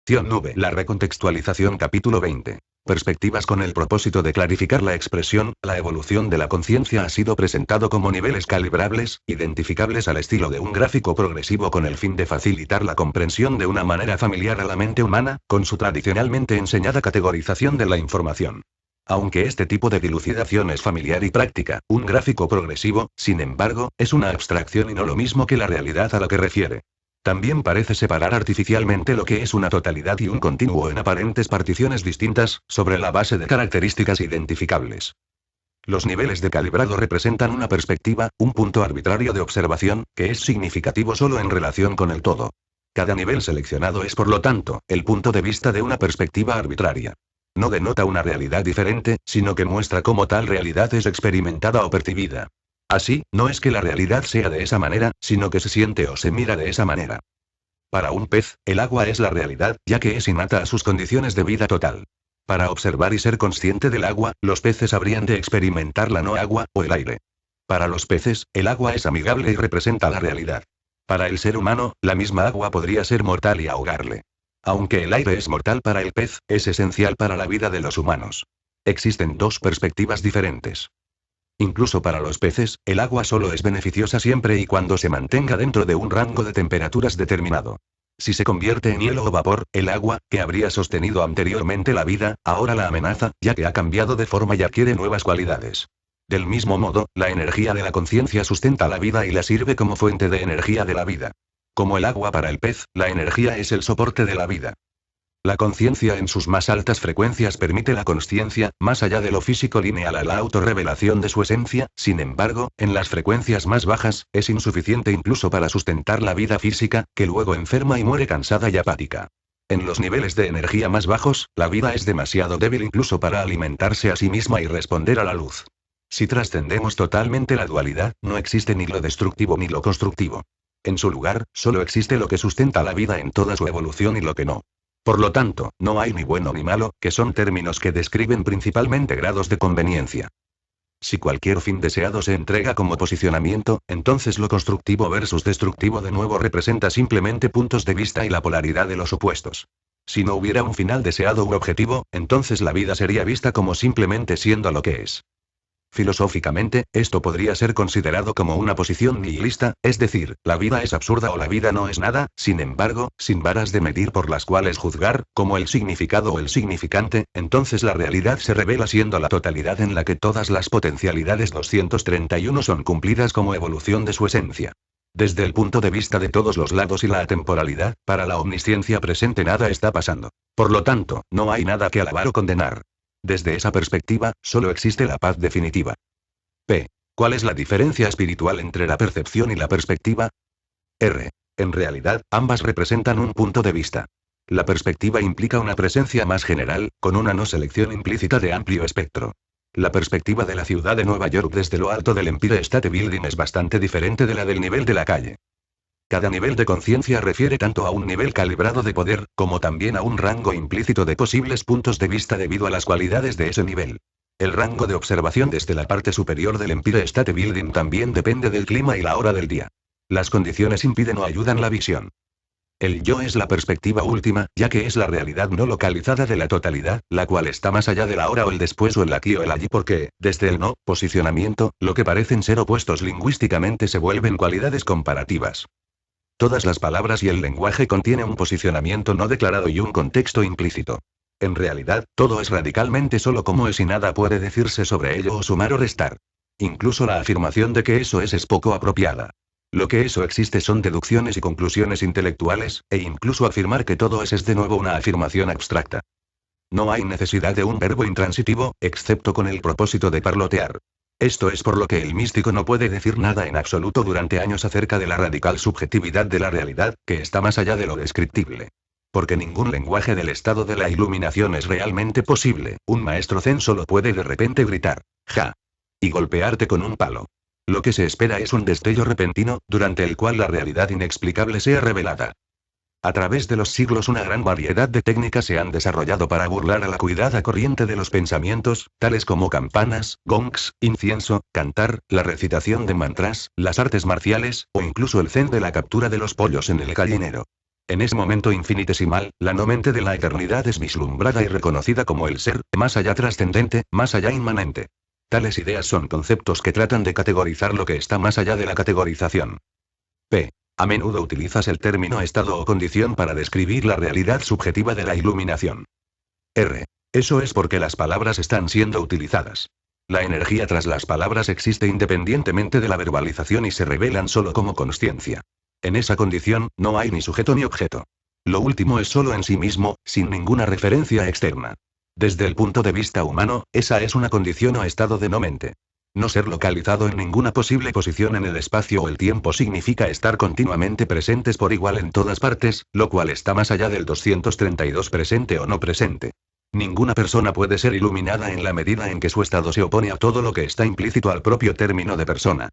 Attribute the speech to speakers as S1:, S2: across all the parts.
S1: Lección nube. La recontextualización capítulo 20. Perspectivas. Con el propósito de clarificar la expresión, la evolución de la conciencia ha sido presentado como niveles calibrables, identificables al estilo de un gráfico progresivo con el fin de facilitar la comprensión de una manera familiar a la mente humana, con su tradicionalmente enseñada categorización de la información. Aunque este tipo de dilucidación es familiar y práctica, un gráfico progresivo, sin embargo, es una abstracción y no lo mismo que la realidad a la que refiere. También parece separar artificialmente lo que es una totalidad y un continuo en aparentes particiones distintas, sobre la base de características identificables. Los niveles de calibrado representan una perspectiva, un punto arbitrario de observación, que es significativo solo en relación con el todo. Cada nivel seleccionado es por lo tanto, el punto de vista de una perspectiva arbitraria. No denota una realidad diferente, sino que muestra cómo tal realidad es experimentada o percibida. Así, no es que la realidad sea de esa manera, sino que se siente o se mira de esa manera. Para un pez, el agua es la realidad, ya que es innata a sus condiciones de vida total. Para observar y ser consciente del agua, los peces habrían de experimentar la no agua, o el aire. Para los peces, el agua es amigable y representa la realidad. Para el ser humano, la misma agua podría ser mortal y ahogarle. Aunque el aire es mortal para el pez, es esencial para la vida de los humanos. Existen dos perspectivas diferentes. Incluso para los peces, el agua solo es beneficiosa siempre y cuando se mantenga dentro de un rango de temperaturas determinado. Si se convierte en hielo o vapor, el agua, que habría sostenido anteriormente la vida, ahora la amenaza, ya que ha cambiado de forma y adquiere nuevas cualidades. Del mismo modo, la energía de la conciencia sustenta la vida y la sirve como fuente de energía de la vida. Como el agua para el pez, la energía es el soporte de la vida. La conciencia en sus más altas frecuencias permite la consciencia, más allá de lo físico lineal a la autorrevelación de su esencia, sin embargo, en las frecuencias más bajas, es insuficiente incluso para sustentar la vida física, que luego enferma y muere cansada y apática. En los niveles de energía más bajos, la vida es demasiado débil incluso para alimentarse a sí misma y responder a la luz. Si trascendemos totalmente la dualidad, no existe ni lo destructivo ni lo constructivo. En su lugar, solo existe lo que sustenta la vida en toda su evolución y lo que no. Por lo tanto, no hay ni bueno ni malo, que son términos que describen principalmente grados de conveniencia. Si cualquier fin deseado se entrega como posicionamiento, entonces lo constructivo versus destructivo de nuevo representa simplemente puntos de vista y la polaridad de los opuestos. Si no hubiera un final deseado u objetivo, entonces la vida sería vista como simplemente siendo lo que es. Filosóficamente, esto podría ser considerado como una posición nihilista, es decir, la vida es absurda o la vida no es nada, sin embargo, sin varas de medir por las cuales juzgar, como el significado o el significante, entonces la realidad se revela siendo la totalidad en la que todas las potencialidades 231 son cumplidas como evolución de su esencia. Desde el punto de vista de todos los lados y la atemporalidad, para la omnisciencia presente nada está pasando. Por lo tanto, no hay nada que alabar o condenar. Desde esa perspectiva, solo existe la paz definitiva. P. ¿Cuál es la diferencia espiritual entre la percepción y la perspectiva? R. En realidad, ambas representan un punto de vista. La perspectiva implica una presencia más general, con una no selección implícita de amplio espectro. La perspectiva de la ciudad de Nueva York desde lo alto del Empire State Building es bastante diferente de la del nivel de la calle. Cada nivel de conciencia refiere tanto a un nivel calibrado de poder, como también a un rango implícito de posibles puntos de vista debido a las cualidades de ese nivel. El rango de observación desde la parte superior del Empire State Building también depende del clima y la hora del día. Las condiciones impiden o ayudan la visión. El yo es la perspectiva última, ya que es la realidad no localizada de la totalidad, la cual está más allá del ahora o el después o el aquí o el allí porque, desde el no posicionamiento, lo que parecen ser opuestos lingüísticamente se vuelven cualidades comparativas. Todas las palabras y el lenguaje contienen un posicionamiento no declarado y un contexto implícito. En realidad, todo es radicalmente solo como es y nada puede decirse sobre ello o sumar o restar. Incluso la afirmación de que eso es poco apropiada. Lo que eso existe son deducciones y conclusiones intelectuales, e incluso afirmar que todo es de nuevo una afirmación abstracta. No hay necesidad de un verbo intransitivo, excepto con el propósito de parlotear. Esto es por lo que el místico no puede decir nada en absoluto durante años acerca de la radical subjetividad de la realidad, que está más allá de lo descriptible. Porque ningún lenguaje del estado de la iluminación es realmente posible, un maestro zen solo puede de repente gritar, ¡ja! Y golpearte con un palo. Lo que se espera es un destello repentino, durante el cual la realidad inexplicable sea revelada. A través de los siglos una gran variedad de técnicas se han desarrollado para burlar a la cuidada corriente de los pensamientos, tales como campanas, gongs, incienso, cantar, la recitación de mantras, las artes marciales, o incluso el zen de la captura de los pollos en el gallinero. En ese momento infinitesimal, la no mente de la eternidad es vislumbrada y reconocida como el ser, más allá trascendente, más allá inmanente. Tales ideas son conceptos que tratan de categorizar lo que está más allá de la categorización. P. A menudo utilizas el término estado o condición para describir la realidad subjetiva de la iluminación. R. Eso es porque las palabras están siendo utilizadas. La energía tras las palabras existe independientemente de la verbalización y se revelan solo como consciencia. En esa condición, no hay ni sujeto ni objeto. Lo último es solo en sí mismo, sin ninguna referencia externa. Desde el punto de vista humano, esa es una condición o estado de no mente. No ser localizado en ninguna posible posición en el espacio o el tiempo significa estar continuamente presentes por igual en todas partes, lo cual está más allá del 232 presente o no presente. Ninguna persona puede ser iluminada en la medida en que su estado se opone a todo lo que está implícito al propio término de persona.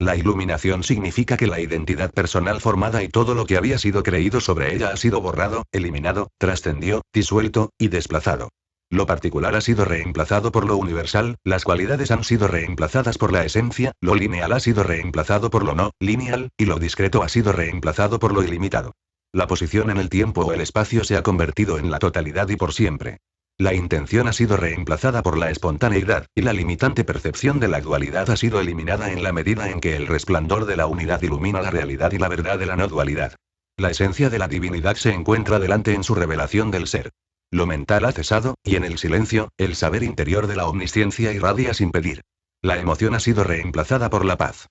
S1: La iluminación significa que la identidad personal formada y todo lo que había sido creído sobre ella ha sido borrado, eliminado, trascendió, disuelto, y desplazado. Lo particular ha sido reemplazado por lo universal, las cualidades han sido reemplazadas por la esencia, lo lineal ha sido reemplazado por lo no lineal, y lo discreto ha sido reemplazado por lo ilimitado. La posición en el tiempo o el espacio se ha convertido en la totalidad y por siempre. La intención ha sido reemplazada por la espontaneidad, y la limitante percepción de la dualidad ha sido eliminada en la medida en que el resplandor de la unidad ilumina la realidad y la verdad de la no dualidad. La esencia de la divinidad se encuentra delante en su revelación del ser. Lo mental ha cesado, y en el silencio, el saber interior de la omnisciencia irradia sin pedir. La emoción ha sido reemplazada por la paz.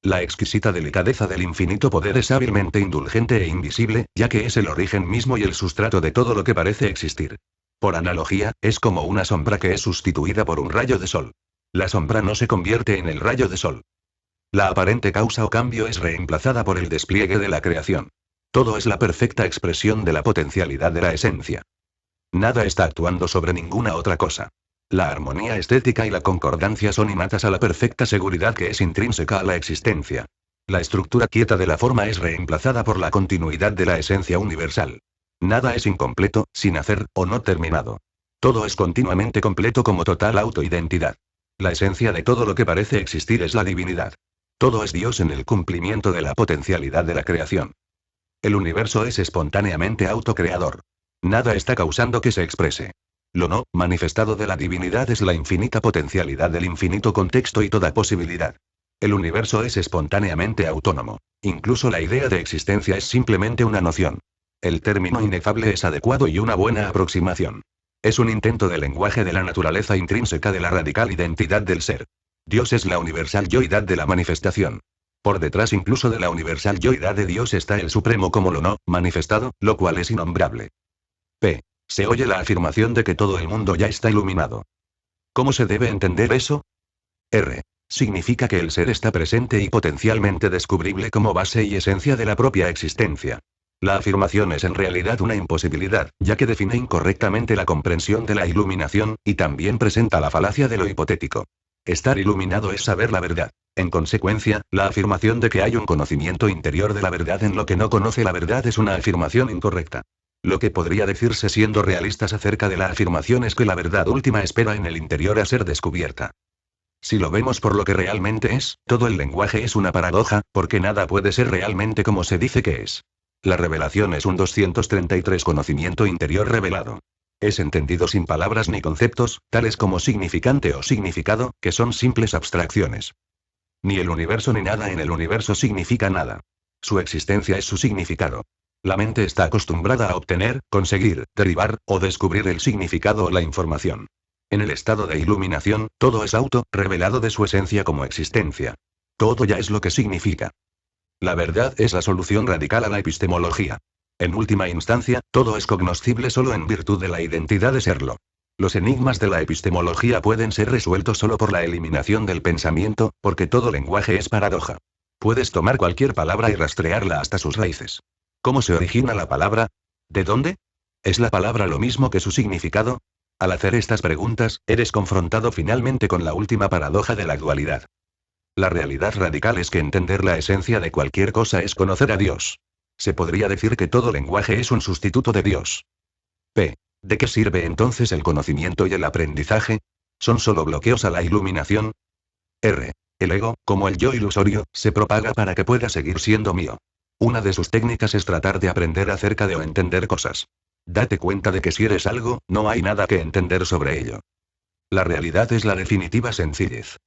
S1: La exquisita delicadeza del infinito poder es hábilmente indulgente e invisible, ya que es el origen mismo y el sustrato de todo lo que parece existir. Por analogía, es como una sombra que es sustituida por un rayo de sol. La sombra no se convierte en el rayo de sol. La aparente causa o cambio es reemplazada por el despliegue de la creación. Todo es la perfecta expresión de la potencialidad de la esencia. Nada está actuando sobre ninguna otra cosa. La armonía estética y la concordancia son innatas a la perfecta seguridad que es intrínseca a la existencia. La estructura quieta de la forma es reemplazada por la continuidad de la esencia universal. Nada es incompleto, sin hacer, o no terminado. Todo es continuamente completo como total autoidentidad. La esencia de todo lo que parece existir es la divinidad. Todo es Dios en el cumplimiento de la potencialidad de la creación. El universo es espontáneamente autocreador. Nada está causando que se exprese. Lo no manifestado de la divinidad es la infinita potencialidad del infinito contexto y toda posibilidad. El universo es espontáneamente autónomo. Incluso la idea de existencia es simplemente una noción. El término inefable es adecuado y una buena aproximación. Es un intento de lenguaje de la naturaleza intrínseca de la radical identidad del ser. Dios es la universal yoidad de la manifestación. Por detrás incluso de la universal yoidad de Dios está el supremo como lo no manifestado, lo cual es innombrable. P. Se oye la afirmación de que todo el mundo ya está iluminado. ¿Cómo se debe entender eso? R. Significa que el ser está presente y potencialmente descubrible como base y esencia de la propia existencia. La afirmación es en realidad una imposibilidad, ya que define incorrectamente la comprensión de la iluminación, y también presenta la falacia de lo hipotético. Estar iluminado es saber la verdad. En consecuencia, la afirmación de que hay un conocimiento interior de la verdad en lo que no conoce la verdad es una afirmación incorrecta. Lo que podría decirse siendo realistas acerca de la afirmación es que la verdad última espera en el interior a ser descubierta. Si lo vemos por lo que realmente es, todo el lenguaje es una paradoja, porque nada puede ser realmente como se dice que es. La revelación es un 233 conocimiento interior revelado. Es entendido sin palabras ni conceptos, tales como significante o significado, que son simples abstracciones. Ni el universo ni nada en el universo significa nada. Su existencia es su significado. La mente está acostumbrada a obtener, conseguir, derivar, o descubrir el significado o la información. En el estado de iluminación, todo es revelado de su esencia como existencia. Todo ya es lo que significa. La verdad es la solución radical a la epistemología. En última instancia, todo es cognoscible solo en virtud de la identidad de serlo. Los enigmas de la epistemología pueden ser resueltos solo por la eliminación del pensamiento, porque todo lenguaje es paradoja. Puedes tomar cualquier palabra y rastrearla hasta sus raíces. ¿Cómo se origina la palabra? ¿De dónde? ¿Es la palabra lo mismo que su significado? Al hacer estas preguntas, eres confrontado finalmente con la última paradoja de la dualidad. La realidad radical es que entender la esencia de cualquier cosa es conocer a Dios. Se podría decir que todo lenguaje es un sustituto de Dios. P. ¿De qué sirve entonces el conocimiento y el aprendizaje? ¿Son solo bloqueos a la iluminación? R. El ego, como el yo ilusorio, se propaga para que pueda seguir siendo mío. Una de sus técnicas es tratar de aprender acerca de o entender cosas. Date cuenta de que si eres algo, no hay nada que entender sobre ello. La realidad es la definitiva sencillez.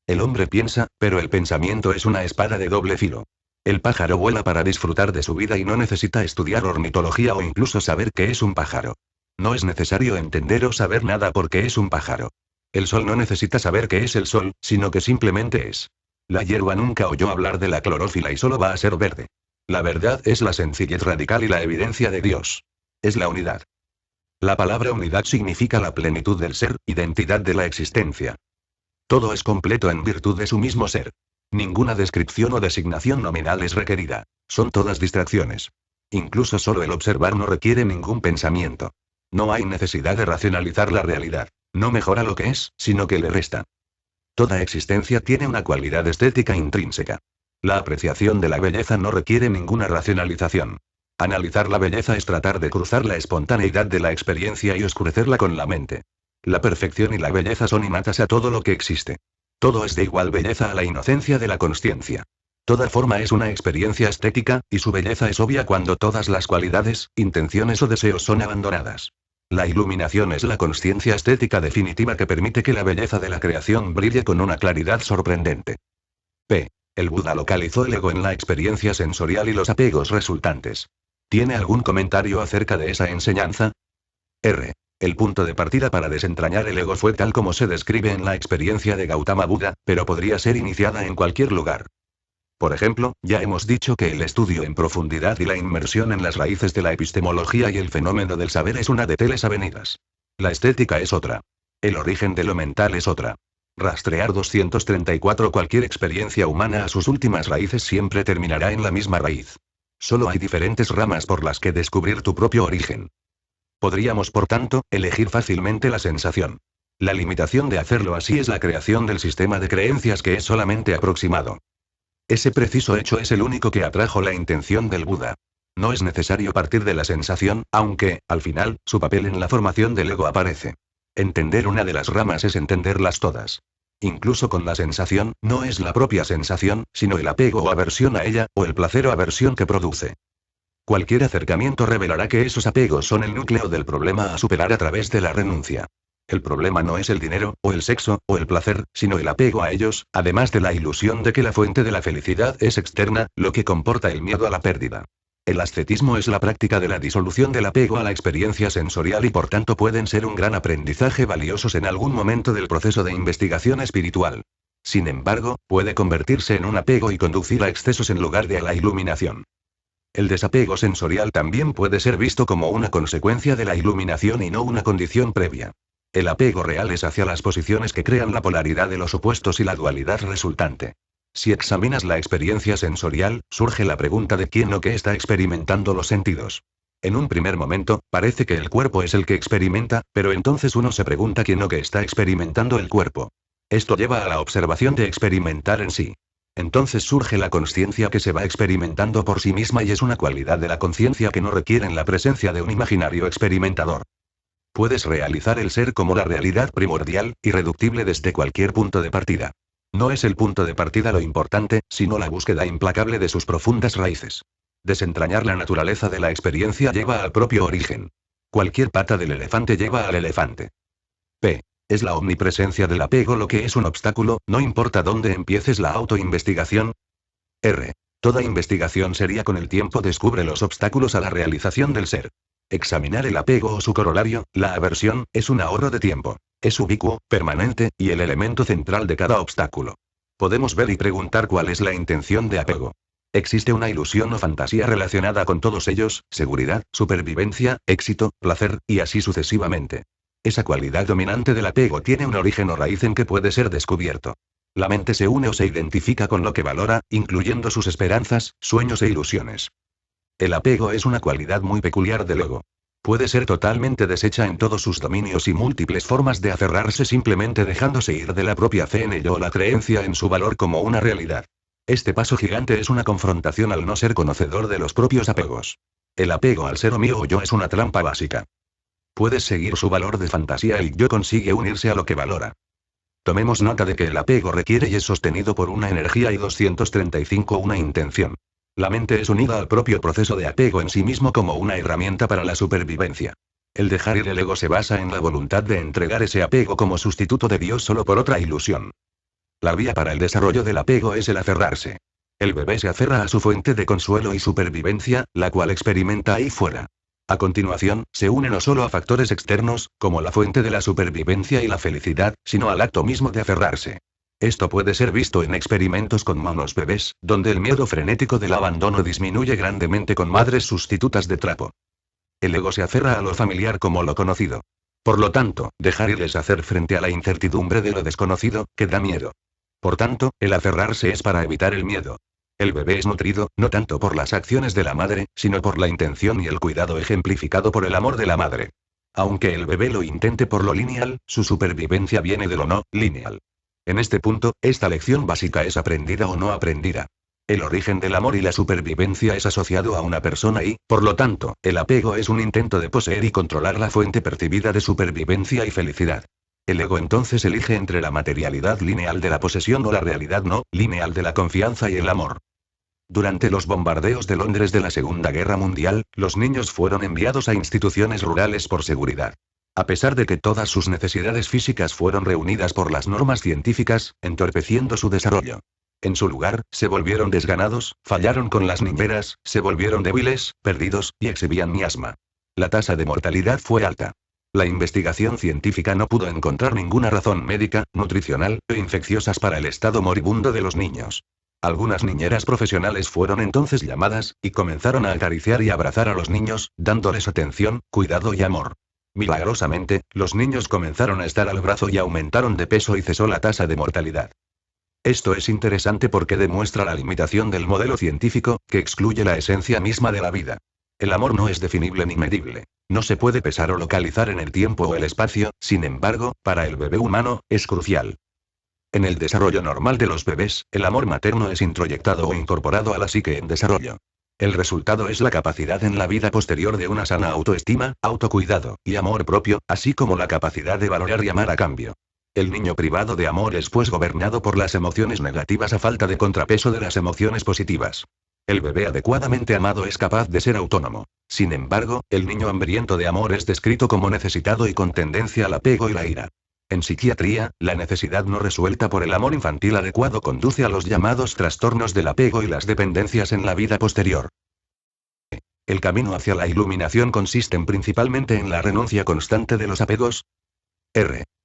S1: El hombre piensa, pero el pensamiento es una espada de doble filo. El pájaro vuela para disfrutar de su vida y no necesita estudiar ornitología o incluso saber qué es un pájaro. No es necesario entender o saber nada porque es un pájaro. El sol no necesita saber qué es el sol, sino que simplemente es. La hierba nunca oyó hablar de la clorófila y solo va a ser verde. La verdad es la sencillez radical y la evidencia de Dios. Es la unidad. La palabra unidad significa la plenitud del ser, identidad de la existencia. Todo es completo en virtud de su mismo ser. Ninguna descripción o designación nominal es requerida. Son todas distracciones. Incluso solo el observar no requiere ningún pensamiento. No hay necesidad de racionalizar la realidad. No mejora lo que es, sino que le resta. Toda existencia tiene una cualidad estética intrínseca. La apreciación de la belleza no requiere ninguna racionalización. Analizar la belleza es tratar de cruzar la espontaneidad de la experiencia y oscurecerla con la mente. La perfección y la belleza son innatas a todo lo que existe. Todo es de igual belleza a la inocencia de la consciencia. Toda forma es una experiencia estética, y su belleza es obvia cuando todas las cualidades, intenciones o deseos son abandonadas. La iluminación es la consciencia estética definitiva que permite que la belleza de la creación brille con una claridad sorprendente. P. El Buda localizó el ego en la experiencia sensorial y los apegos resultantes. ¿Tiene algún comentario acerca de esa enseñanza? R. El punto de partida para desentrañar el ego fue tal como se describe en la experiencia de Gautama Buda, pero podría ser iniciada en cualquier lugar. Por ejemplo, ya hemos dicho que el estudio en profundidad y la inmersión en las raíces de la epistemología y el fenómeno del saber es una de tales avenidas. La estética es otra. El origen de lo mental es otra. Rastrear 234 cualquier experiencia humana a sus últimas raíces siempre terminará en la misma raíz. Solo hay diferentes ramas por las que descubrir tu propio origen. Podríamos, por tanto, elegir fácilmente la sensación. La limitación de hacerlo así es la creación del sistema de creencias que es solamente aproximado. Ese preciso hecho es el único que atrajo la intención del Buda. No es necesario partir de la sensación, aunque, al final, su papel en la formación del ego aparece. Entender una de las ramas es entenderlas todas. Incluso con la sensación, no es la propia sensación, sino el apego o aversión a ella, o el placer o aversión que produce. Cualquier acercamiento revelará que esos apegos son el núcleo del problema a superar a través de la renuncia. El problema no es el dinero, o el sexo, o el placer, sino el apego a ellos, además de la ilusión de que la fuente de la felicidad es externa, lo que comporta el miedo a la pérdida. El ascetismo es la práctica de la disolución del apego a la experiencia sensorial y por tanto pueden ser un gran aprendizaje valiosos en algún momento del proceso de investigación espiritual. Sin embargo, puede convertirse en un apego y conducir a excesos en lugar de a la iluminación. El desapego sensorial también puede ser visto como una consecuencia de la iluminación y no una condición previa. El apego real es hacia las posiciones que crean la polaridad de los opuestos y la dualidad resultante. Si examinas la experiencia sensorial, surge la pregunta de quién o qué está experimentando los sentidos. En un primer momento, parece que el cuerpo es el que experimenta, pero entonces uno se pregunta quién o qué está experimentando el cuerpo. Esto lleva a la observación de experimentar en sí. Entonces surge la consciencia que se va experimentando por sí misma y es una cualidad de la conciencia que no requieren la presencia de un imaginario experimentador. Puedes realizar el ser como la realidad primordial, irreductible desde cualquier punto de partida. No es el punto de partida lo importante, sino la búsqueda implacable de sus profundas raíces. Desentrañar la naturaleza de la experiencia lleva al propio origen. Cualquier pata del elefante lleva al elefante. P. ¿Es la omnipresencia del apego lo que es un obstáculo, no importa dónde empieces la autoinvestigación? R. Toda investigación seria con el tiempo descubre los obstáculos a la realización del ser. Examinar el apego o su corolario, la aversión, es un ahorro de tiempo. Es ubicuo, permanente, y el elemento central de cada obstáculo. Podemos ver y preguntar cuál es la intención de apego. ¿Existe una ilusión o fantasía relacionada con todos ellos, seguridad, supervivencia, éxito, placer, y así sucesivamente? Esa cualidad dominante del apego tiene un origen o raíz en que puede ser descubierto. La mente se une o se identifica con lo que valora, incluyendo sus esperanzas, sueños e ilusiones. El apego es una cualidad muy peculiar del ego. Puede ser totalmente deshecha en todos sus dominios y múltiples formas de aferrarse simplemente dejándose ir de la propia fe en ello o la creencia en su valor como una realidad. Este paso gigante es una confrontación al no ser conocedor de los propios apegos. El apego al ser o mío o yo es una trampa básica. Puedes seguir su valor de fantasía y el yo consigue unirse a lo que valora. Tomemos nota de que el apego requiere y es sostenido por una energía y 235 una intención. La mente es unida al propio proceso de apego en sí mismo como una herramienta para la supervivencia. El dejar ir el ego se basa en la voluntad de entregar ese apego como sustituto de Dios solo por otra ilusión. La vía para el desarrollo del apego es el aferrarse. El bebé se aferra a su fuente de consuelo y supervivencia, la cual experimenta ahí fuera. A continuación, se une no solo a factores externos, como la fuente de la supervivencia y la felicidad, sino al acto mismo de aferrarse. Esto puede ser visto en experimentos con monos bebés, donde el miedo frenético del abandono disminuye grandemente con madres sustitutas de trapo. El ego se aferra a lo familiar como lo conocido. Por lo tanto, dejar ir es hacer frente a la incertidumbre de lo desconocido, que da miedo. Por tanto, el aferrarse es para evitar el miedo. El bebé es nutrido, no tanto por las acciones de la madre, sino por la intención y el cuidado ejemplificado por el amor de la madre. Aunque el bebé lo intente por lo lineal, su supervivencia viene de lo no lineal. En este punto, esta lección básica es aprendida o no aprendida. El origen del amor y la supervivencia es asociado a una persona y, por lo tanto, el apego es un intento de poseer y controlar la fuente percibida de supervivencia y felicidad. El ego entonces elige entre la materialidad lineal de la posesión o la realidad no lineal de la confianza y el amor. Durante los bombardeos de Londres de la Segunda Guerra Mundial, los niños fueron enviados a instituciones rurales por seguridad. A pesar de que todas sus necesidades físicas fueron reunidas por las normas científicas, entorpeciendo su desarrollo. En su lugar, se volvieron desganados, fallaron con las niñeras, se volvieron débiles, perdidos, y exhibían miasma. La tasa de mortalidad fue alta. La investigación científica no pudo encontrar ninguna razón médica, nutricional o infecciosas para el estado moribundo de los niños. Algunas niñeras profesionales fueron entonces llamadas, y comenzaron a acariciar y abrazar a los niños, dándoles atención, cuidado y amor. Milagrosamente, los niños comenzaron a estar al brazo y aumentaron de peso y cesó la tasa de mortalidad. Esto es interesante porque demuestra la limitación del modelo científico, que excluye la esencia misma de la vida. El amor no es definible ni medible. No se puede pesar o localizar en el tiempo o el espacio, sin embargo, para el bebé humano, es crucial. En el desarrollo normal de los bebés, el amor materno es introyectado o incorporado a la psique en desarrollo. El resultado es la capacidad en la vida posterior de una sana autoestima, autocuidado, y amor propio, así como la capacidad de valorar y amar a cambio. El niño privado de amor es pues gobernado por las emociones negativas a falta de contrapeso de las emociones positivas. El bebé adecuadamente amado es capaz de ser autónomo. Sin embargo, el niño hambriento de amor es descrito como necesitado y con tendencia al apego y la ira. En psiquiatría, la necesidad no resuelta por el amor infantil adecuado conduce a los llamados trastornos del apego y las dependencias en la vida posterior. El camino hacia la iluminación consiste principalmente en la renuncia constante de los apegos.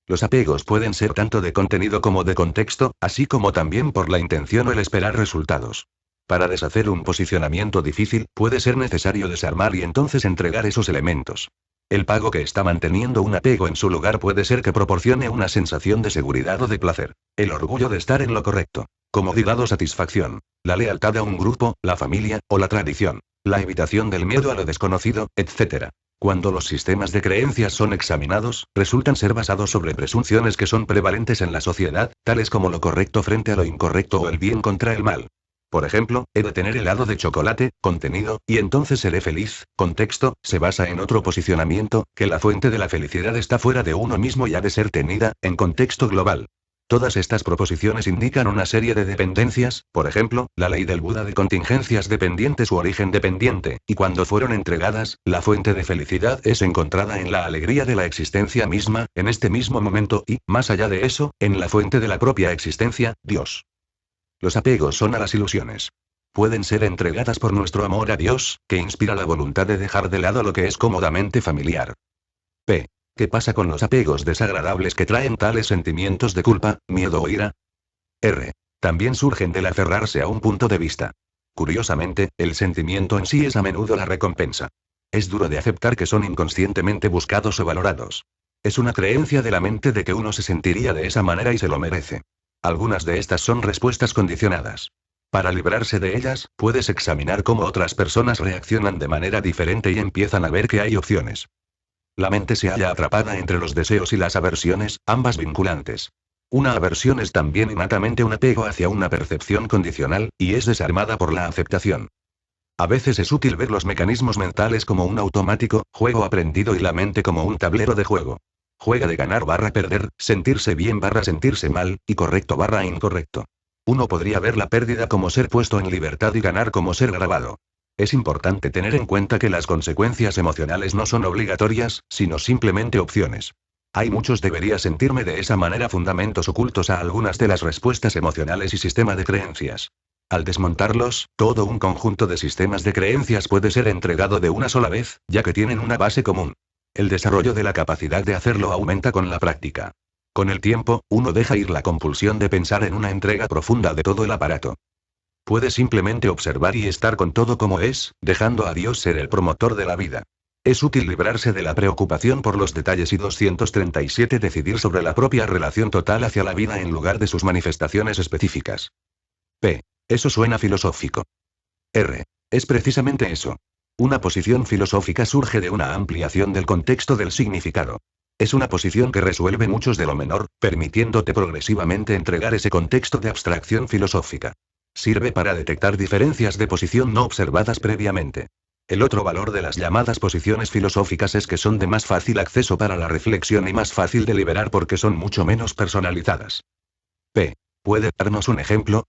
S1: Los apegos pueden ser tanto de contenido como de contexto, así como también por la intención o el esperar resultados. Para deshacer un posicionamiento difícil, puede ser necesario desarmar y entonces entregar esos elementos. El pago que está manteniendo un apego en su lugar puede ser que proporcione una sensación de seguridad o de placer. El orgullo de estar en lo correcto. Comodidad o satisfacción. La lealtad a un grupo, la familia, o la tradición. La evitación del miedo a lo desconocido, etc. Cuando los sistemas de creencias son examinados, resultan ser basados sobre presunciones que son prevalentes en la sociedad, tales como lo correcto frente a lo incorrecto o el bien contra el mal. Por ejemplo, he de tener helado de chocolate, contenido, y entonces seré feliz. Contexto, se basa en otro posicionamiento, que la fuente de la felicidad está fuera de uno mismo y ha de ser tenida, en contexto global. Todas estas proposiciones indican una serie de dependencias, por ejemplo, la ley del Buda de contingencias dependientes u origen dependiente, y cuando fueron entregadas, la fuente de felicidad es encontrada en la alegría de la existencia misma, en este mismo momento y, más allá de eso, en la fuente de la propia existencia, Dios. Los apegos son a las ilusiones. Pueden ser entregadas por nuestro amor a Dios, que inspira la voluntad de dejar de lado lo que es cómodamente familiar. ¿Qué pasa con los apegos desagradables que traen tales sentimientos de culpa, miedo o ira? También surgen del aferrarse a un punto de vista. Curiosamente, el sentimiento en sí es a menudo la recompensa. Es duro de aceptar que son inconscientemente buscados o valorados. Es una creencia de la mente de que uno se sentiría de esa manera y se lo merece. Algunas de estas son respuestas condicionadas. Para librarse de ellas, puedes examinar cómo otras personas reaccionan de manera diferente y empiezan a ver que hay opciones. La mente se halla atrapada entre los deseos y las aversiones, ambas vinculantes. Una aversión es también innatamente un apego hacia una percepción condicional, y es desarmada por la aceptación. A veces es útil ver los mecanismos mentales como un automático, juego aprendido y la mente como un tablero de juego. Juega de ganar barra perder, sentirse bien barra sentirse mal, y correcto barra incorrecto. Uno podría ver la pérdida como ser puesto en libertad y ganar como ser grabado. Es importante tener en cuenta que las consecuencias emocionales no son obligatorias, sino simplemente opciones. Hay muchos debería sentirme de esa manera fundamentos ocultos a algunas de las respuestas emocionales y sistema de creencias. Al desmontarlos, todo un conjunto de sistemas de creencias puede ser entregado de una sola vez, ya que tienen una base común. El desarrollo de la capacidad de hacerlo aumenta con la práctica. Con el tiempo, uno deja ir la compulsión de pensar en una entrega profunda de todo el aparato. Puede simplemente observar y estar con todo como es, dejando a Dios ser el promotor de la vida. Es útil librarse de la preocupación por los detalles y 237 decidir sobre la propia relación total hacia la vida en lugar de sus manifestaciones específicas. P. Eso suena filosófico. R. Es precisamente eso. Una posición filosófica surge de una ampliación del contexto del significado. Es una posición que resuelve muchos de lo menor, permitiéndote progresivamente entregar ese contexto de abstracción filosófica. Sirve para detectar diferencias de posición no observadas previamente. El otro valor de las llamadas posiciones filosóficas es que son de más fácil acceso para la reflexión y más fácil de liberar porque son mucho menos personalizadas. P. ¿Puede darnos un ejemplo?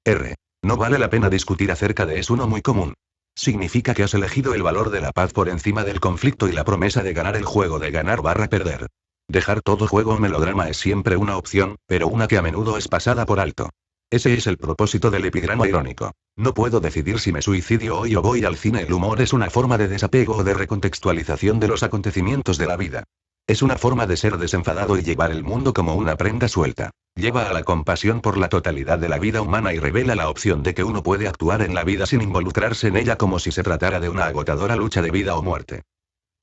S1: R. No vale la pena discutir acerca de es uno muy común. Significa que has elegido el valor de la paz por encima del conflicto y la promesa de ganar el juego de ganar/perder. Dejar todo juego o melodrama es siempre una opción, pero una que a menudo es pasada por alto. Ese es el propósito del epigrama irónico. No puedo decidir si me suicidio hoy o voy al cine. El humor es una forma de desapego o de recontextualización de los acontecimientos de la vida. Es una forma de ser desenfadado y llevar el mundo como una prenda suelta. Lleva a la compasión por la totalidad de la vida humana y revela la opción de que uno puede actuar en la vida sin involucrarse en ella como si se tratara de una agotadora lucha de vida o muerte.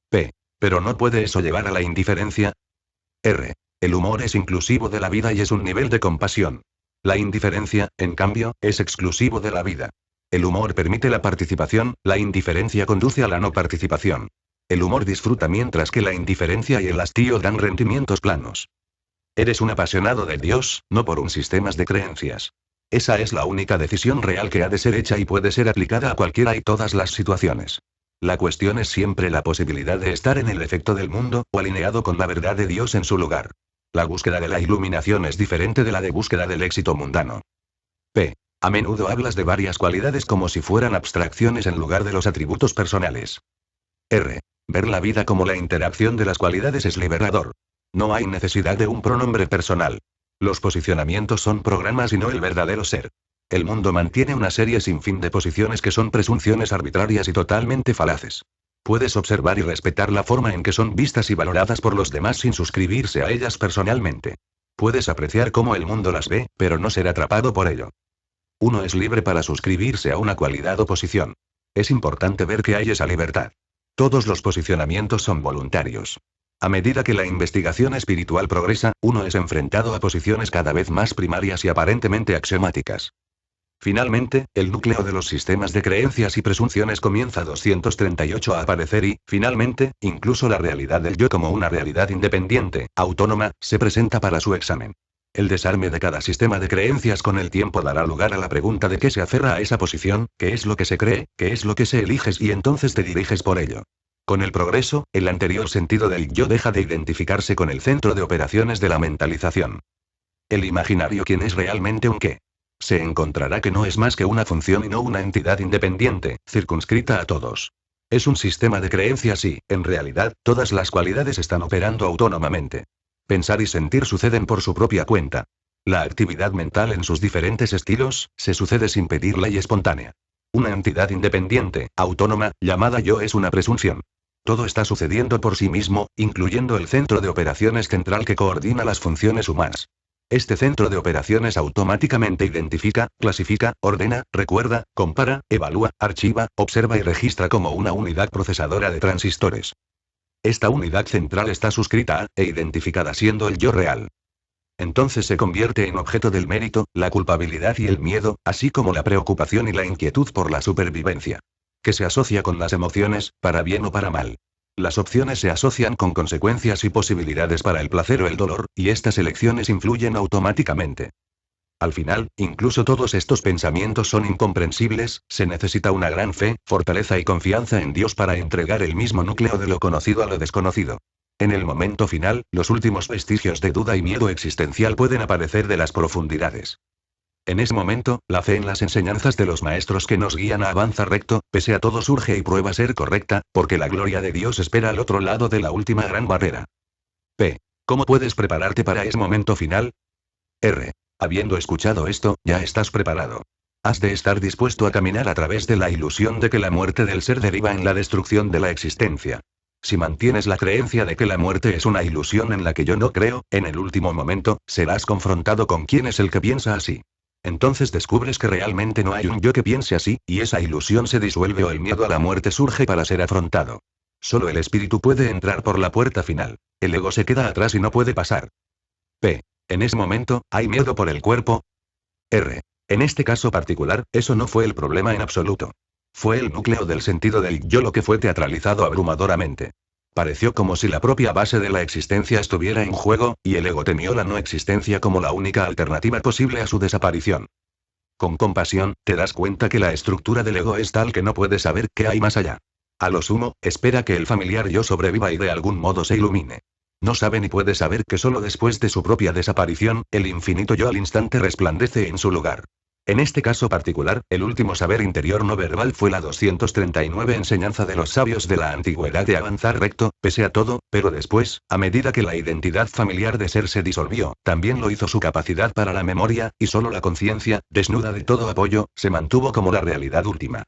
S1: P. ¿Pero no puede eso llevar a la indiferencia? R. El humor es inclusivo de la vida y es un nivel de compasión. La indiferencia, en cambio, es exclusivo de la vida. El humor permite la participación, la indiferencia conduce a la no participación. El humor disfruta mientras que la indiferencia y el hastío dan rendimientos planos. Eres un apasionado de Dios, no por un sistema de creencias. Esa es la única decisión real que ha de ser hecha y puede ser aplicada a cualquiera y todas las situaciones. La cuestión es siempre la posibilidad de estar en el efecto del mundo, o alineado con la verdad de Dios en su lugar. La búsqueda de la iluminación es diferente de la de búsqueda del éxito mundano. P. A menudo hablas de varias cualidades como si fueran abstracciones en lugar de los atributos personales. R. Ver la vida como la interacción de las cualidades es liberador. No hay necesidad de un pronombre personal. Los posicionamientos son programas y no el verdadero ser. El mundo mantiene una serie sin fin de posiciones que son presunciones arbitrarias y totalmente falaces. Puedes observar y respetar la forma en que son vistas y valoradas por los demás sin suscribirse a ellas personalmente. Puedes apreciar cómo el mundo las ve, pero no ser atrapado por ello. Uno es libre para suscribirse a una cualidad o posición. Es importante ver que hay esa libertad. Todos los posicionamientos son voluntarios. A medida que la investigación espiritual progresa, uno es enfrentado a posiciones cada vez más primarias y aparentemente axiomáticas. Finalmente, el núcleo de los sistemas de creencias y presunciones comienza 238 a aparecer y, finalmente, incluso la realidad del yo como una realidad independiente, autónoma, se presenta para su examen. El desarme de cada sistema de creencias con el tiempo dará lugar a la pregunta de qué se aferra a esa posición, qué es lo que se cree, qué es lo que se eliges y entonces te diriges por ello. Con el progreso, el anterior sentido del yo deja de identificarse con el centro de operaciones de la mentalización. El imaginario quién es realmente un qué. Se encontrará que no es más que una función y no una entidad independiente, circunscrita a todos. Es un sistema de creencias y, en realidad, todas las cualidades están operando autónomamente. Pensar y sentir suceden por su propia cuenta. La actividad mental en sus diferentes estilos, se sucede sin pedirla y espontánea. Una entidad independiente, autónoma, llamada yo es una presunción. Todo está sucediendo por sí mismo, incluyendo el centro de operaciones central que coordina las funciones humanas. Este centro de operaciones automáticamente identifica, clasifica, ordena, recuerda, compara, evalúa, archiva, observa y registra como una unidad procesadora de transistores. Esta unidad central está suscrita a, e identificada siendo el yo real. Entonces se convierte en objeto del mérito, la culpabilidad y el miedo, así como la preocupación y la inquietud por la supervivencia. Que se asocia con las emociones, para bien o para mal. Las opciones se asocian con consecuencias y posibilidades para el placer o el dolor, y estas elecciones influyen automáticamente. Al final, incluso todos estos pensamientos son incomprensibles, se necesita una gran fe, fortaleza y confianza en Dios para entregar el mismo núcleo de lo conocido a lo desconocido. En el momento final, los últimos vestigios de duda y miedo existencial pueden aparecer de las profundidades. En ese momento, la fe en las enseñanzas de los maestros que nos guían a avanzar recto, pese a todo surge y prueba ser correcta, porque la gloria de Dios espera al otro lado de la última gran barrera. P. ¿Cómo puedes prepararte para ese momento final? R. Habiendo escuchado esto, ya estás preparado. Has de estar dispuesto a caminar a través de la ilusión de que la muerte del ser deriva en la destrucción de la existencia. Si mantienes la creencia de que la muerte es una ilusión en la que yo no creo, en el último momento, serás confrontado con quién es el que piensa así. Entonces descubres que realmente no hay un yo que piense así, y esa ilusión se disuelve o el miedo a la muerte surge para ser afrontado. Solo el espíritu puede entrar por la puerta final. El ego se queda atrás y no puede pasar. P. En ese momento, ¿hay miedo por el cuerpo? R. En este caso particular, eso no fue el problema en absoluto. Fue el núcleo del sentido del yo lo que fue teatralizado abrumadoramente. Pareció como si la propia base de la existencia estuviera en juego, y el ego temió la no existencia como la única alternativa posible a su desaparición. Con compasión, te das cuenta que la estructura del ego es tal que no puede saber qué hay más allá. A lo sumo, espera que el familiar yo sobreviva y de algún modo se ilumine. No sabe ni puede saber que solo después de su propia desaparición, el infinito yo al instante resplandece en su lugar. En este caso particular, el último saber interior no verbal fue la 239 enseñanza de los sabios de la antigüedad de avanzar recto, pese a todo, pero después, a medida que la identidad familiar de ser se disolvió, también lo hizo su capacidad para la memoria, y solo la conciencia, desnuda de todo apoyo, se mantuvo como la realidad última.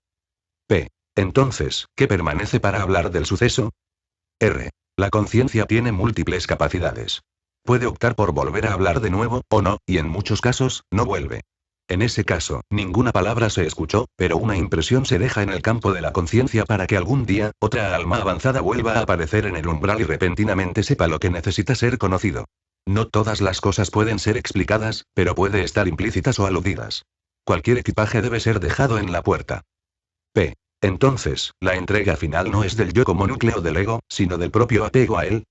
S1: P. Entonces, ¿qué permanece para hablar del suceso? R. La conciencia tiene múltiples capacidades. Puede optar por volver a hablar de nuevo, o no, y en muchos casos, no vuelve. En ese caso, ninguna palabra se escuchó, pero una impresión se deja en el campo de la conciencia para que algún día, otra alma avanzada vuelva a aparecer en el umbral y repentinamente sepa lo que necesita ser conocido. No todas las cosas pueden ser explicadas, pero puede estar implícitas o aludidas. Cualquier equipaje debe ser dejado en la puerta. P. Entonces, la entrega final no es del yo como núcleo del ego, sino del propio apego a él.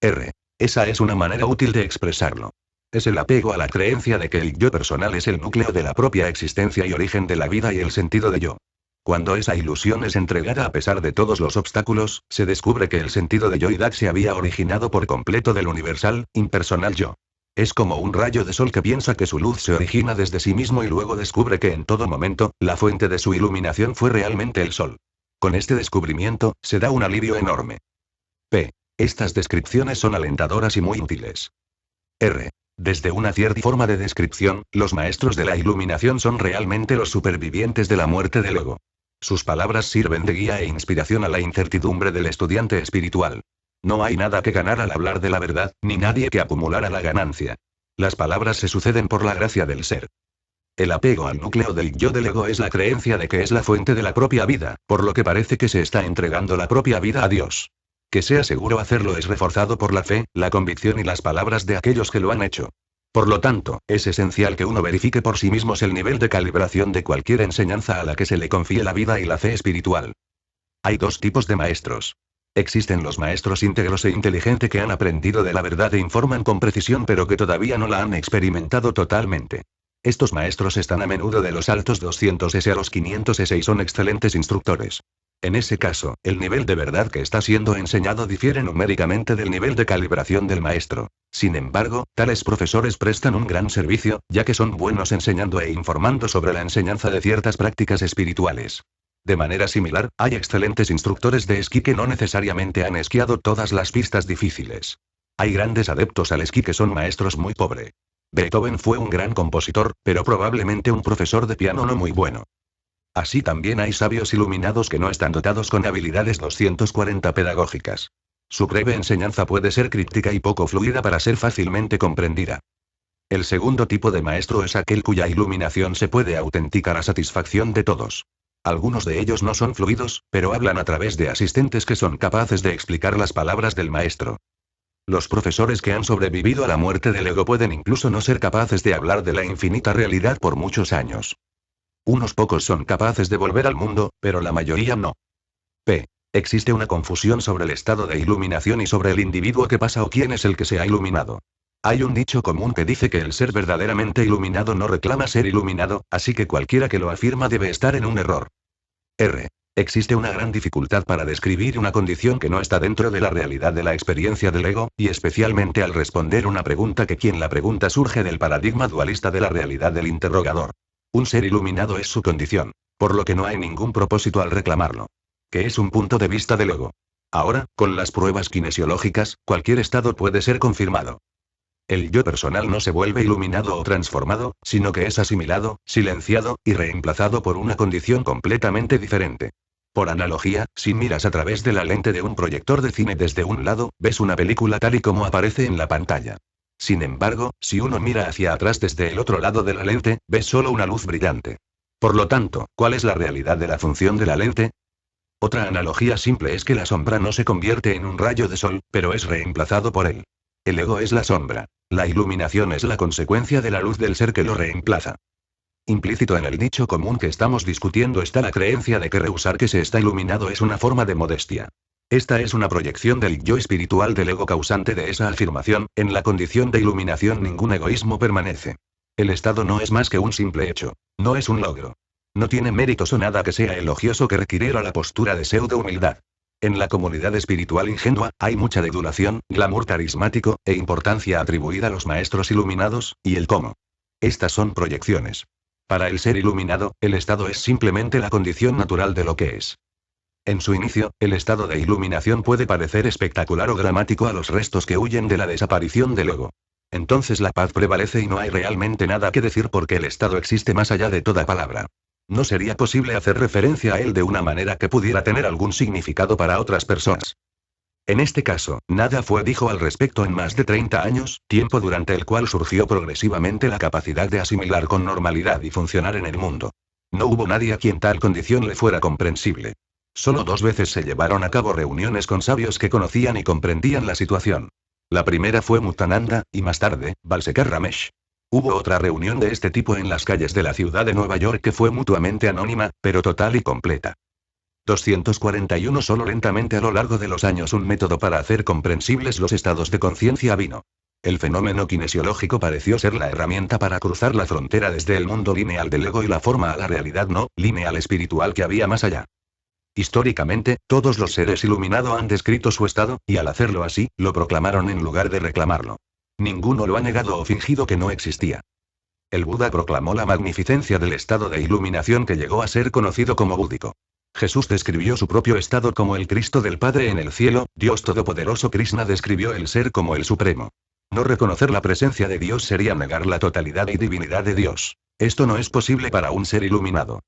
S1: R. Esa es una manera útil de expresarlo. Es el apego a la creencia de que el yo personal es el núcleo de la propia existencia y origen de la vida y el sentido de yo. Cuando esa ilusión es entregada a pesar de todos los obstáculos, se descubre que el sentido de yoidad se había originado por completo del universal, impersonal yo. Es como un rayo de sol que piensa que su luz se origina desde sí mismo y luego descubre que en todo momento, la fuente de su iluminación fue realmente el sol. Con este descubrimiento, se da un alivio enorme. P. Estas descripciones son alentadoras y muy útiles. R. Desde una cierta forma de descripción, los maestros de la iluminación son realmente los supervivientes de la muerte del ego. Sus palabras sirven de guía e inspiración a la incertidumbre del estudiante espiritual. No hay nada que ganar al hablar de la verdad, ni nadie que acumular a la ganancia. Las palabras se suceden por la gracia del ser. El apego al núcleo del yo del ego es la creencia de que es la fuente de la propia vida, por lo que parece que se está entregando la propia vida a Dios. Que sea seguro hacerlo es reforzado por la fe, la convicción y las palabras de aquellos que lo han hecho. Por lo tanto, es esencial que uno verifique por sí mismo el nivel de calibración de cualquier enseñanza a la que se le confíe la vida y la fe espiritual. Hay dos tipos de maestros. Existen los maestros íntegros e inteligentes que han aprendido de la verdad e informan con precisión pero que todavía no la han experimentado totalmente. Estos maestros están a menudo de los altos 200S a los 500S y son excelentes instructores. En ese caso, el nivel de verdad que está siendo enseñado difiere numéricamente del nivel de calibración del maestro. Sin embargo, tales profesores prestan un gran servicio, ya que son buenos enseñando e informando sobre la enseñanza de ciertas prácticas espirituales. De manera similar, hay excelentes instructores de esquí que no necesariamente han esquiado todas las pistas difíciles. Hay grandes adeptos al esquí que son maestros muy pobres. Beethoven fue un gran compositor, pero probablemente un profesor de piano no muy bueno. Así también hay sabios iluminados que no están dotados con habilidades 240 pedagógicas. Su breve enseñanza puede ser críptica y poco fluida para ser fácilmente comprendida. El segundo tipo de maestro es aquel cuya iluminación se puede autenticar a satisfacción de todos. Algunos de ellos no son fluidos, pero hablan a través de asistentes que son capaces de explicar las palabras del maestro. Los profesores que han sobrevivido a la muerte del ego pueden incluso no ser capaces de hablar de la infinita realidad por muchos años. Unos pocos son capaces de volver al mundo, pero la mayoría no. P. Existe una confusión sobre el estado de iluminación y sobre el individuo que pasa o quién es el que se ha iluminado. Hay un dicho común que dice que el ser verdaderamente iluminado no reclama ser iluminado, así que cualquiera que lo afirma debe estar en un error. R. Existe una gran dificultad para describir una condición que no está dentro de la realidad de la experiencia del ego, y especialmente al responder una pregunta que quien la pregunta surge del paradigma dualista de la realidad del interrogador. Un ser iluminado es su condición, por lo que no hay ningún propósito al reclamarlo. Que es un punto de vista del ego. Ahora, con las pruebas kinesiológicas, cualquier estado puede ser confirmado. El yo personal no se vuelve iluminado o transformado, sino que es asimilado, silenciado, y reemplazado por una condición completamente diferente. Por analogía, si miras a través de la lente de un proyector de cine desde un lado, ves una película tal y como aparece en la pantalla. Sin embargo, si uno mira hacia atrás desde el otro lado de la lente, ves solo una luz brillante. Por lo tanto, ¿cuál es la realidad de la función de la lente? Otra analogía simple es que la sombra no se convierte en un rayo de sol, pero es reemplazado por él. El ego es la sombra. La iluminación es la consecuencia de la luz del ser que lo reemplaza. Implícito en el dicho común que estamos discutiendo está la creencia de que rehusar que se está iluminado es una forma de modestia. Esta es una proyección del yo espiritual del ego causante de esa afirmación. En la condición de iluminación ningún egoísmo permanece. El estado no es más que un simple hecho. No es un logro. No tiene méritos o nada que sea elogioso que requiriera la postura de pseudo-humildad. En la comunidad espiritual ingenua, hay mucha adulación, glamour carismático, e importancia atribuida a los maestros iluminados, y el cómo. Estas son proyecciones. Para el ser iluminado, el estado es simplemente la condición natural de lo que es. En su inicio, el estado de iluminación puede parecer espectacular o dramático a los restos que huyen de la desaparición del ego. Entonces la paz prevalece y no hay realmente nada que decir porque el estado existe más allá de toda palabra. No sería posible hacer referencia a él de una manera que pudiera tener algún significado para otras personas. En este caso, nada fue dicho al respecto en más de 30 años, tiempo durante el cual surgió progresivamente la capacidad de asimilar con normalidad y funcionar en el mundo. No hubo nadie a quien tal condición le fuera comprensible. Solo 2 veces se llevaron a cabo reuniones con sabios que conocían y comprendían la situación. La primera fue Muktananda, y más tarde, Balsekar Ramesh. Hubo otra reunión de este tipo en las calles de la ciudad de Nueva York que fue mutuamente anónima, pero total y completa. 241 Solo lentamente a lo largo de los años un método para hacer comprensibles los estados de conciencia vino. El fenómeno kinesiológico pareció ser la herramienta para cruzar la frontera desde el mundo lineal del ego y la forma a la realidad no lineal espiritual que había más allá. Históricamente, todos los seres iluminados han descrito su estado, y al hacerlo así, lo proclamaron en lugar de reclamarlo. Ninguno lo ha negado o fingido que no existía. El Buda proclamó la magnificencia del estado de iluminación que llegó a ser conocido como búdico. Jesús describió su propio estado como el Cristo del Padre en el cielo. Dios Todopoderoso Krishna describió el ser como el Supremo. No reconocer la presencia de Dios sería negar la totalidad y divinidad de Dios. Esto no es posible para un ser iluminado.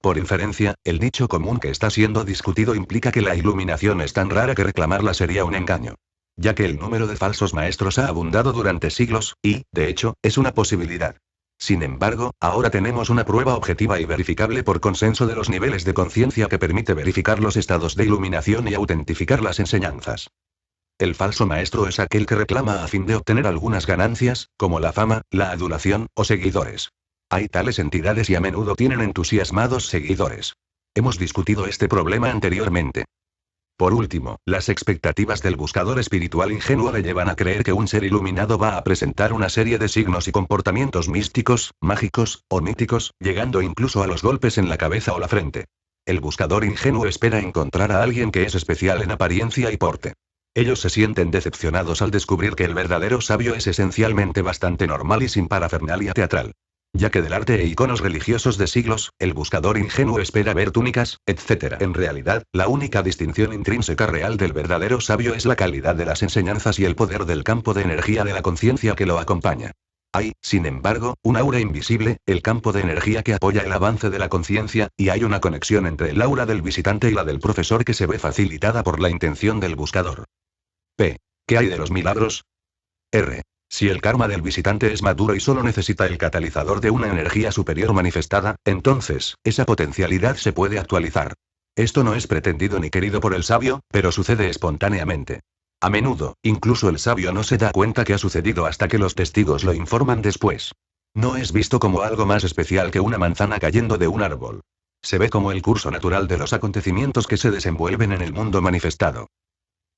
S1: Por inferencia, el dicho común que está siendo discutido implica que la iluminación es tan rara que reclamarla sería un engaño. Ya que el número de falsos maestros ha abundado durante siglos, y, de hecho, es una posibilidad. Sin embargo, ahora tenemos una prueba objetiva y verificable por consenso de los niveles de conciencia que permite verificar los estados de iluminación y autentificar las enseñanzas. El falso maestro es aquel que reclama a fin de obtener algunas ganancias, como la fama, la adulación, o seguidores. Hay tales entidades y a menudo tienen entusiasmados seguidores. Hemos discutido este problema anteriormente. Por último, las expectativas del buscador espiritual ingenuo le llevan a creer que un ser iluminado va a presentar una serie de signos y comportamientos místicos, mágicos, o míticos, llegando incluso a los golpes en la cabeza o la frente. El buscador ingenuo espera encontrar a alguien que es especial en apariencia y porte. Ellos se sienten decepcionados al descubrir que el verdadero sabio es esencialmente bastante normal y sin parafernalia teatral. Ya que del arte e iconos religiosos de siglos, el buscador ingenuo espera ver túnicas, etc. En realidad, la única distinción intrínseca real del verdadero sabio es la calidad de las enseñanzas y el poder del campo de energía de la conciencia que lo acompaña. Hay, sin embargo, un aura invisible, el campo de energía que apoya el avance de la conciencia, y hay una conexión entre el aura del visitante y la del profesor que se ve facilitada por la intención del buscador. P. ¿Qué hay de los milagros? R. Si el karma del visitante es maduro y solo necesita el catalizador de una energía superior manifestada, entonces, esa potencialidad se puede actualizar. Esto no es pretendido ni querido por el sabio, pero sucede espontáneamente. A menudo, incluso el sabio no se da cuenta que ha sucedido hasta que los testigos lo informan después. No es visto como algo más especial que una manzana cayendo de un árbol. Se ve como el curso natural de los acontecimientos que se desenvuelven en el mundo manifestado.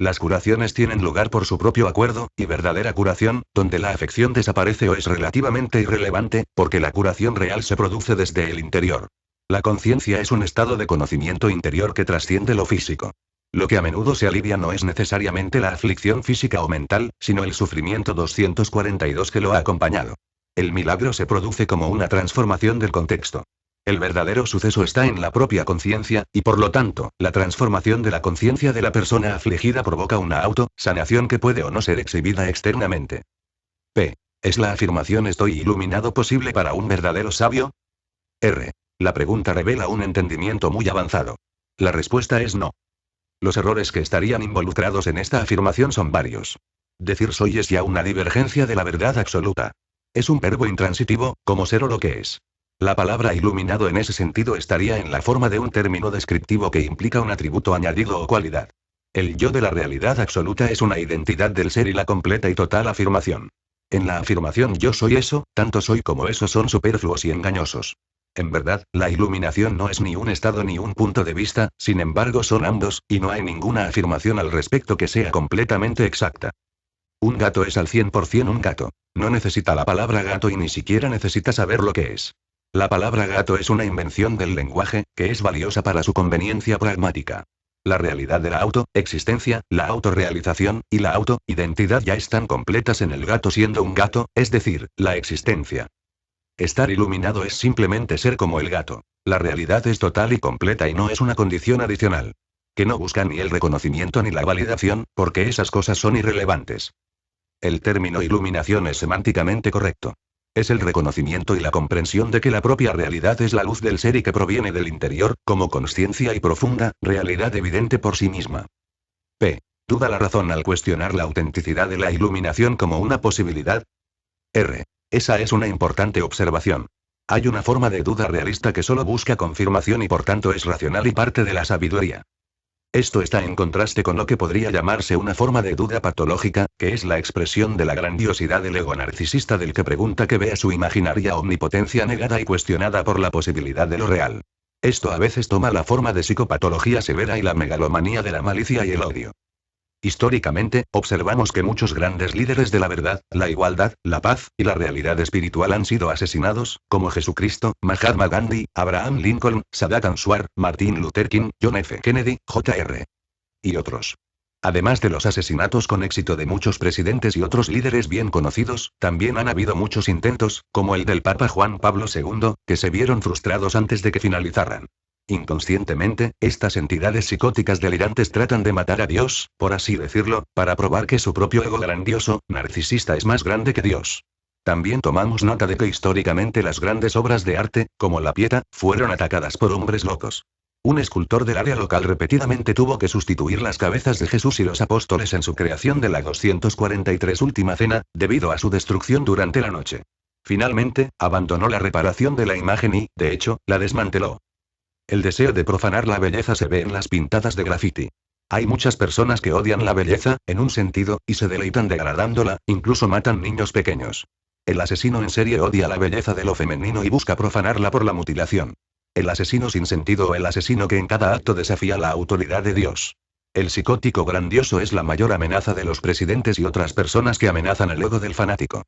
S1: Las curaciones tienen lugar por su propio acuerdo, y verdadera curación, donde la afección desaparece o es relativamente irrelevante, porque la curación real se produce desde el interior. La conciencia es un estado de conocimiento interior que trasciende lo físico. Lo que a menudo se alivia no es necesariamente la aflicción física o mental, sino el sufrimiento 242 que lo ha acompañado. El milagro se produce como una transformación del contexto. El verdadero suceso está en la propia conciencia, y por lo tanto, la transformación de la conciencia de la persona afligida provoca una auto-sanación que puede o no ser exhibida externamente. P. ¿Es la afirmación estoy iluminado posible para un verdadero sabio? R. La pregunta revela un entendimiento muy avanzado. La respuesta es no. Los errores que estarían involucrados en esta afirmación son varios. Decir soy es ya una divergencia de la verdad absoluta. Es un verbo intransitivo, como ser o lo que es. La palabra iluminado en ese sentido estaría en la forma de un término descriptivo que implica un atributo añadido o cualidad. El yo de la realidad absoluta es una identidad del ser y la completa y total afirmación. En la afirmación yo soy eso, tanto soy como eso son superfluos y engañosos. En verdad, la iluminación no es ni un estado ni un punto de vista, sin embargo son ambos, y no hay ninguna afirmación al respecto que sea completamente exacta. Un gato es al 100% un gato. No necesita la palabra gato y ni siquiera necesita saber lo que es. La palabra gato es una invención del lenguaje, que es valiosa para su conveniencia pragmática. La realidad de la auto-existencia, la autorrealización, y la auto-identidad ya están completas en el gato siendo un gato, es decir, la existencia. Estar iluminado es simplemente ser como el gato. La realidad es total y completa y no es una condición adicional. Que no busca ni el reconocimiento ni la validación, porque esas cosas son irrelevantes. El término iluminación es semánticamente correcto. Es el reconocimiento y la comprensión de que la propia realidad es la luz del ser y que proviene del interior, como consciencia y profunda, realidad evidente por sí misma. P. ¿Duda la razón al cuestionar la autenticidad de la iluminación como una posibilidad? R. Esa es una importante observación. Hay una forma de duda realista que solo busca confirmación y por tanto es racional y parte de la sabiduría. Esto está en contraste con lo que podría llamarse una forma de duda patológica, que es la expresión de la grandiosidad del ego narcisista del que pregunta que vea su imaginaria omnipotencia negada y cuestionada por la posibilidad de lo real. Esto a veces toma la forma de psicopatología severa y la megalomanía de la malicia y el odio. Históricamente, observamos que muchos grandes líderes de la verdad, la igualdad, la paz, y la realidad espiritual han sido asesinados, como Jesucristo, Mahatma Gandhi, Abraham Lincoln, Sadat Answar, Martin Luther King, John F. Kennedy, Jr. y otros. Además de los asesinatos con éxito de muchos presidentes y otros líderes bien conocidos, también han habido muchos intentos, como el del Papa Juan Pablo II, que se vieron frustrados antes de que finalizaran. Inconscientemente, estas entidades psicóticas delirantes tratan de matar a Dios, por así decirlo, para probar que su propio ego grandioso, narcisista es más grande que Dios. También tomamos nota de que históricamente las grandes obras de arte, como la Pietà, fueron atacadas por hombres locos. Un escultor del área local repetidamente tuvo que sustituir las cabezas de Jesús y los apóstoles en su creación de la 243 Última Cena, debido a su destrucción durante la noche. Finalmente, abandonó la reparación de la imagen y, de hecho, la desmanteló. El deseo de profanar la belleza se ve en las pintadas de graffiti. Hay muchas personas que odian la belleza, en un sentido, y se deleitan degradándola, incluso matan niños pequeños. El asesino en serie odia la belleza de lo femenino y busca profanarla por la mutilación. El asesino sin sentido o el asesino que en cada acto desafía la autoridad de Dios. El psicótico grandioso es la mayor amenaza de los presidentes y otras personas que amenazan el ego del fanático.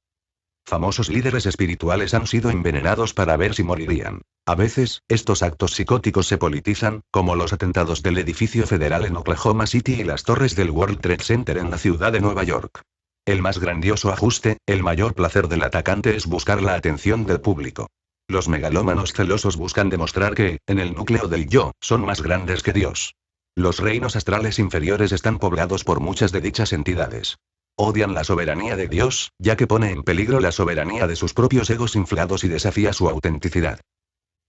S1: Famosos líderes espirituales han sido envenenados para ver si morirían. A veces, estos actos psicóticos se politizan, como los atentados del edificio federal en Oklahoma City y las torres del World Trade Center en la ciudad de Nueva York. El más grandioso ajuste, el mayor placer del atacante es buscar la atención del público. Los megalómanos celosos buscan demostrar que, en el núcleo del yo, son más grandes que Dios. Los reinos astrales inferiores están poblados por muchas de dichas entidades. Odian la soberanía de Dios, ya que pone en peligro la soberanía de sus propios egos inflados y desafía su autenticidad.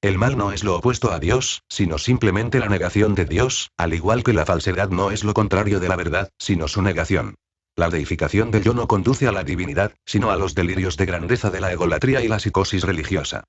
S1: El mal no es lo opuesto a Dios, sino simplemente la negación de Dios, al igual que la falsedad no es lo contrario de la verdad, sino su negación. La deificación del yo no conduce a la divinidad, sino a los delirios de grandeza de la egolatría y la psicosis religiosa.